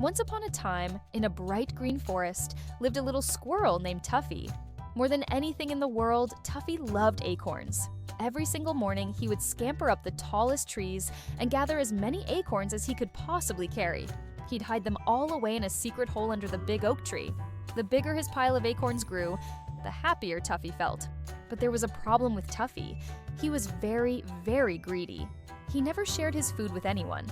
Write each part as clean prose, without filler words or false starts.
Once upon a time, in a bright green forest, lived a little squirrel named Tuffy. More than anything in the world, Tuffy loved acorns. Every single morning, he would scamper up the tallest trees and gather as many acorns as he could possibly carry. He'd hide them all away in a secret hole under the big oak tree. The bigger his pile of acorns grew, the happier Tuffy felt. But there was a problem with Tuffy. He was very, very greedy. He never shared his food with anyone.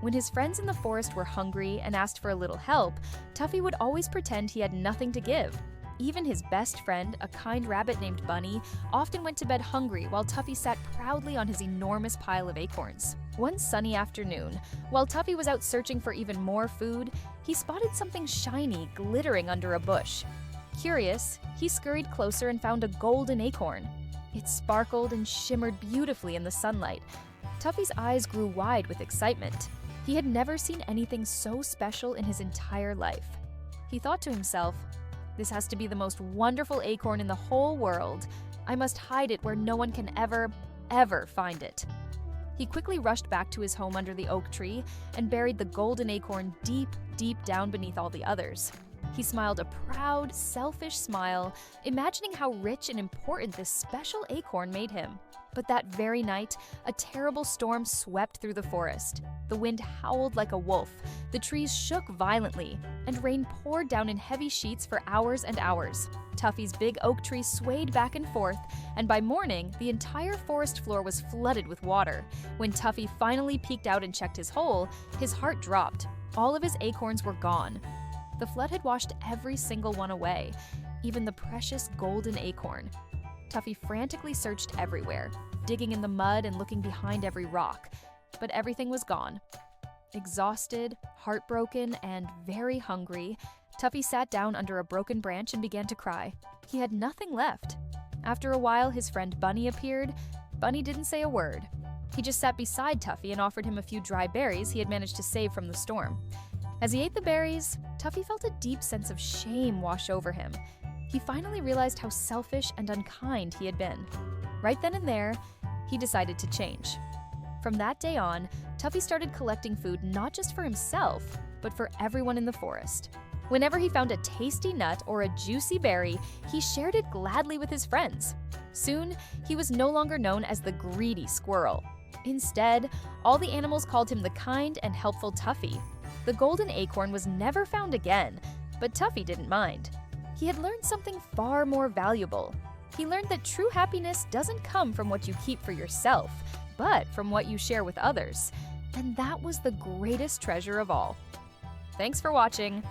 When his friends in the forest were hungry and asked for a little help, Tuffy would always pretend he had nothing to give. Even his best friend, a kind rabbit named Bunny, often went to bed hungry while Tuffy sat proudly on his enormous pile of acorns. One sunny afternoon, while Tuffy was out searching for even more food, he spotted something shiny glittering under a bush. Curious, he scurried closer and found a golden acorn. It sparkled and shimmered beautifully in the sunlight. Tuffy's eyes grew wide with excitement. He had never seen anything so special in his entire life. He thought to himself, "This has to be the most wonderful acorn in the whole world. I must hide it where no one can ever find it." He quickly rushed back to his home under the oak tree and buried the golden acorn deep, deep down beneath all the others. He smiled a proud, selfish smile, imagining how rich and important this special acorn made him. But that very night, a terrible storm swept through the forest. The wind howled like a wolf, the trees shook violently, and rain poured down in heavy sheets for hours and hours. Tuffy's big oak tree swayed back and forth, and by morning, the entire forest floor was flooded with water. When Tuffy finally peeked out and checked his hole, his heart dropped. All of his acorns were gone. The flood had washed every single one away, even the precious golden acorn. Tuffy frantically searched everywhere, digging in the mud and looking behind every rock, but everything was gone. Exhausted, heartbroken, and very hungry, Tuffy sat down under a broken branch and began to cry. He had nothing left. After a while, his friend Bunny appeared. Bunny didn't say a word. He just sat beside Tuffy and offered him a few dry berries he had managed to save from the storm. As he ate the berries, Tuffy felt a deep sense of shame wash over him. He finally realized how selfish and unkind he had been. Right then and there, he decided to change. From that day on, Tuffy started collecting food not just for himself, but for everyone in the forest. Whenever he found a tasty nut or a juicy berry, he shared it gladly with his friends. Soon, he was no longer known as the greedy squirrel. Instead, all the animals called him the kind and helpful Tuffy. The golden acorn was never found again, but Tuffy didn't mind. He had learned something far more valuable. He learned that true happiness doesn't come from what you keep for yourself, but from what you share with others. And that was the greatest treasure of all. Thanks for watching.